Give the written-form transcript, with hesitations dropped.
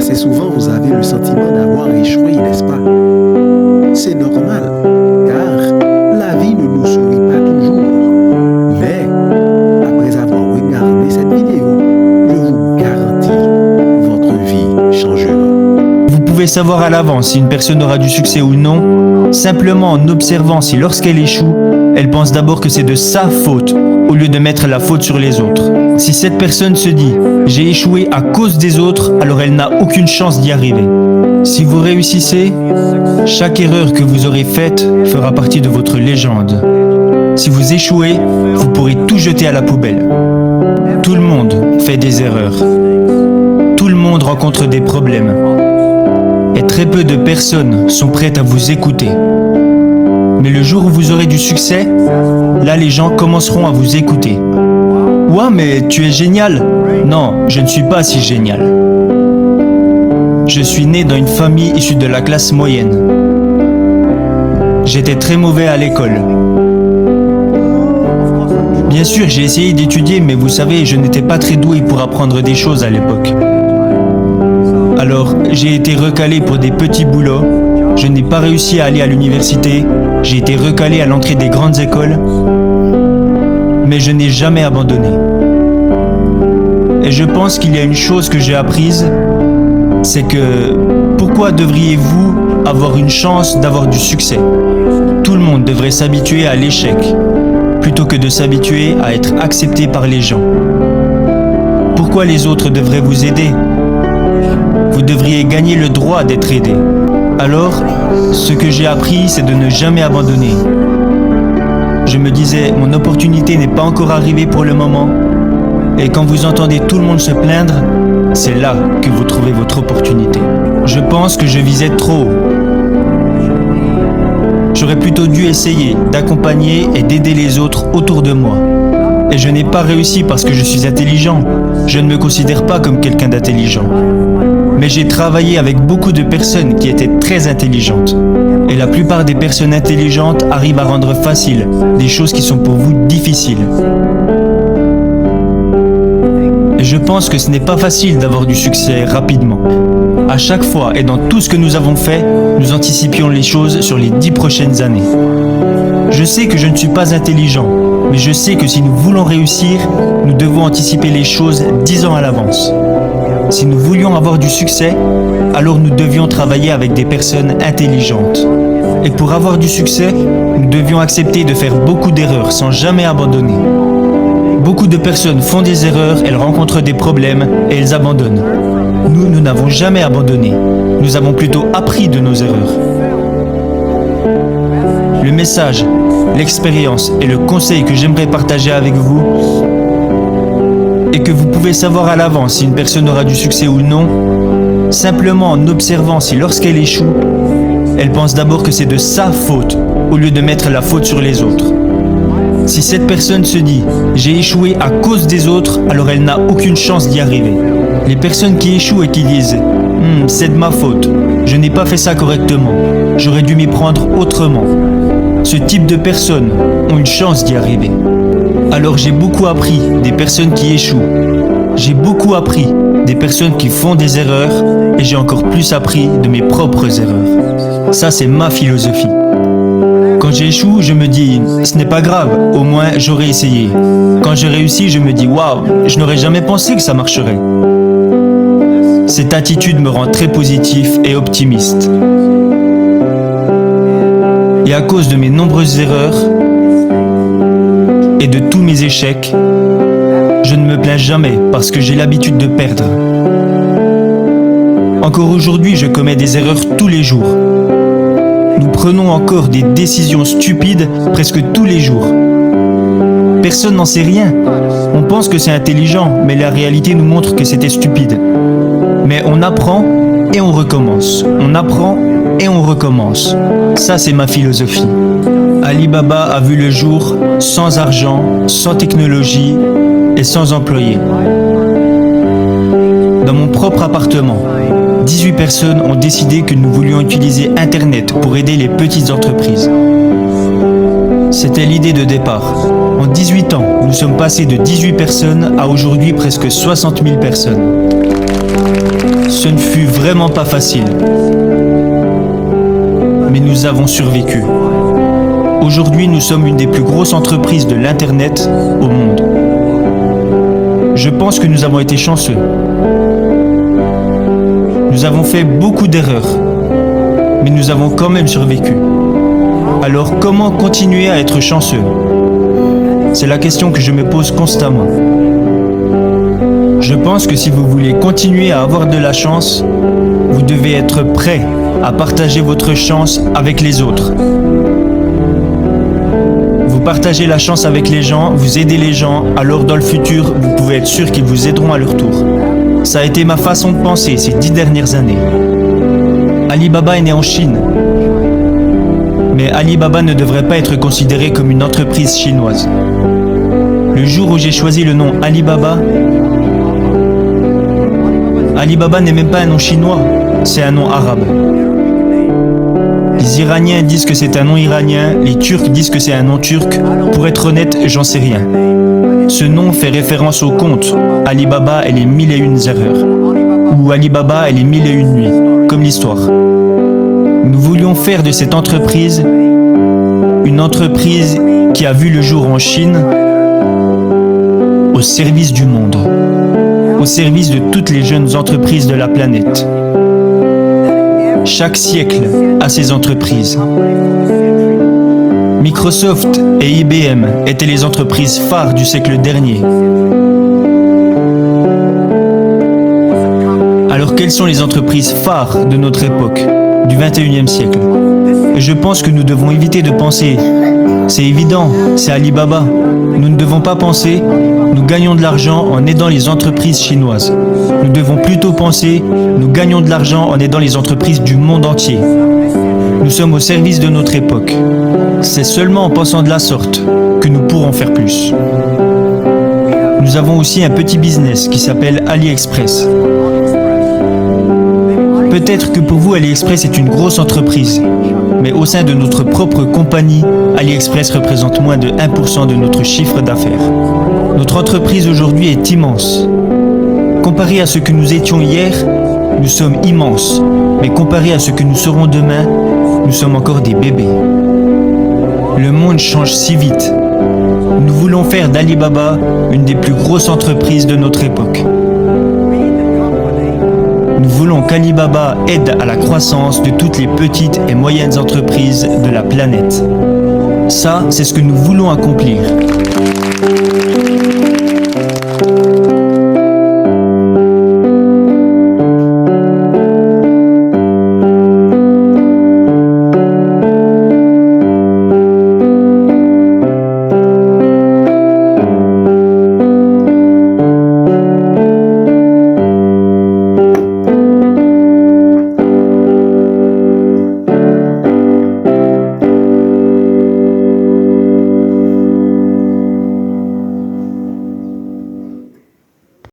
Assez souvent, vous avez le sentiment d'avoir échoué, n'est-ce pas? C'est normal, car la vie ne nous sourit pas toujours. Mais, après avoir regardé cette vidéo, je vous garantis, votre vie changera. Vous pouvez savoir à l'avance si une personne aura du succès ou non, simplement en observant si lorsqu'elle échoue, elle pense d'abord que c'est de sa faute, au lieu de mettre la faute sur les autres. Si cette personne se dit « j'ai échoué à cause des autres », alors elle n'a aucune chance d'y arriver. Si vous réussissez, chaque erreur que vous aurez faite fera partie de votre légende. Si vous échouez, vous pourrez tout jeter à la poubelle. Tout le monde fait des erreurs. Tout le monde rencontre des problèmes. Et très peu de personnes sont prêtes à vous écouter. Mais le jour où vous aurez du succès, là les gens commenceront à vous écouter. « Ouais, mais tu es génial !» Non, je ne suis pas si génial. Je suis né dans une famille issue de la classe moyenne. J'étais très mauvais à l'école. Bien sûr, j'ai essayé d'étudier, mais vous savez, je n'étais pas très doué pour apprendre des choses à l'époque. Alors, j'ai été recalé pour des petits boulots. Je n'ai pas réussi à aller à l'université. J'ai été recalé à l'entrée des grandes écoles. Mais je n'ai jamais abandonné. Et je pense qu'il y a une chose que j'ai apprise, c'est que pourquoi devriez-vous avoir une chance d'avoir du succès? Tout le monde devrait s'habituer à l'échec, plutôt que de s'habituer à être accepté par les gens. Pourquoi les autres devraient vous aider? Vous devriez gagner le droit d'être aidé. Alors, ce que j'ai appris, c'est de ne jamais abandonner. Je me disais, mon opportunité n'est pas encore arrivée pour le moment. Et quand vous entendez tout le monde se plaindre, c'est là que vous trouvez votre opportunité. Je pense que je visais trop haut. J'aurais plutôt dû essayer d'accompagner et d'aider les autres autour de moi. Et je n'ai pas réussi parce que je suis intelligent. Je ne me considère pas comme quelqu'un d'intelligent. Mais j'ai travaillé avec beaucoup de personnes qui étaient très intelligentes. Et la plupart des personnes intelligentes arrivent à rendre facile des choses qui sont pour vous difficiles. Et je pense que ce n'est pas facile d'avoir du succès rapidement. À chaque fois et dans tout ce que nous avons fait, nous anticipions les choses sur les 10 prochaines années. Je sais que je ne suis pas intelligent, mais je sais que si nous voulons réussir, nous devons anticiper les choses 10 ans à l'avance. Si nous voulions avoir du succès, alors nous devions travailler avec des personnes intelligentes. Et pour avoir du succès, nous devions accepter de faire beaucoup d'erreurs sans jamais abandonner. Beaucoup de personnes font des erreurs, elles rencontrent des problèmes et elles abandonnent. Nous n'avons jamais abandonné. Nous avons plutôt appris de nos erreurs. Le message, l'expérience et le conseil que j'aimerais partager avec vous est que vous pouvez savoir à l'avance si une personne aura du succès ou non, simplement en observant si lorsqu'elle échoue, elle pense d'abord que c'est de sa faute, au lieu de mettre la faute sur les autres. Si cette personne se dit « j'ai échoué à cause des autres », alors elle n'a aucune chance d'y arriver. Les personnes qui échouent et qui disent « c'est de ma faute, je n'ai pas fait ça correctement, j'aurais dû m'y prendre autrement », ce type de personnes ont une chance d'y arriver. Alors j'ai beaucoup appris des personnes qui échouent. J'ai beaucoup appris des personnes qui font des erreurs et j'ai encore plus appris de mes propres erreurs. Ça, c'est ma philosophie. Quand j'échoue, je me dis « ce n'est pas grave, au moins j'aurais essayé ». Quand j'ai réussi, je me dis « waouh, je n'aurais jamais pensé que ça marcherait ». Cette attitude me rend très positif et optimiste. Et à cause de mes nombreuses erreurs et de tous mes échecs, je ne me plains jamais parce que j'ai l'habitude de perdre. Encore aujourd'hui, je commets des erreurs tous les jours. Nous prenons encore des décisions stupides presque tous les jours. Personne n'en sait rien. On pense que c'est intelligent, mais la réalité nous montre que c'était stupide. Mais on apprend et on recommence. On apprend et on recommence. Ça, c'est ma philosophie. Ali Baba a vu le jour sans argent, sans technologie et sans employés. Dans mon propre appartement, 18 personnes ont décidé que nous voulions utiliser Internet pour aider les petites entreprises. C'était l'idée de départ. En 18 ans, nous sommes passés de 18 personnes à aujourd'hui presque 60 000 personnes. Ce ne fut vraiment pas facile. Mais nous avons survécu. Aujourd'hui, nous sommes une des plus grosses entreprises de l'Internet au monde. Je pense que nous avons été chanceux. Nous avons fait beaucoup d'erreurs, mais nous avons quand même survécu. Alors comment continuer à être chanceux? C'est la question que je me pose constamment. Je pense que si vous voulez continuer à avoir de la chance, vous devez être prêt à partager votre chance avec les autres. Vous partagez la chance avec les gens, vous aidez les gens, alors dans le futur, vous pouvez être sûr qu'ils vous aideront à leur tour. Ça a été ma façon de penser ces 10 dernières années. Alibaba est né en Chine. Mais Alibaba ne devrait pas être considéré comme une entreprise chinoise. Le jour où j'ai choisi le nom Alibaba, Alibaba n'est même pas un nom chinois, c'est un nom arabe. Les Iraniens disent que c'est un nom iranien, les Turcs disent que c'est un nom turc. Pour être honnête, j'en sais rien. Ce nom fait référence au conte Alibaba et les 1001 erreurs, ou Alibaba et les 1001 nuits, comme l'histoire. Nous voulions faire de cette entreprise une entreprise qui a vu le jour en Chine au service du monde, au service de toutes les jeunes entreprises de la planète. Chaque siècle a ses entreprises. Microsoft et IBM étaient les entreprises phares du siècle dernier. Alors quelles sont les entreprises phares de notre époque, du 21e siècle? Et je pense que nous devons éviter de penser « c'est évident, c'est Alibaba ». Nous ne devons pas penser « nous gagnons de l'argent en aidant les entreprises chinoises ». Nous devons plutôt penser « nous gagnons de l'argent en aidant les entreprises du monde entier ». Nous sommes au service de notre époque. C'est seulement en pensant de la sorte que nous pourrons faire plus. Nous avons aussi un petit business qui s'appelle AliExpress. Peut-être que pour vous, AliExpress est une grosse entreprise, mais au sein de notre propre compagnie, AliExpress représente moins de 1% de notre chiffre d'affaires. Notre entreprise aujourd'hui est immense. Comparé à ce que nous étions hier, nous sommes immenses, mais comparé à ce que nous serons demain, nous sommes encore des bébés. Le monde change si vite. Nous voulons faire d'Alibaba une des plus grosses entreprises de notre époque. Nous voulons qu'Alibaba aide à la croissance de toutes les petites et moyennes entreprises de la planète. Ça, c'est ce que nous voulons accomplir.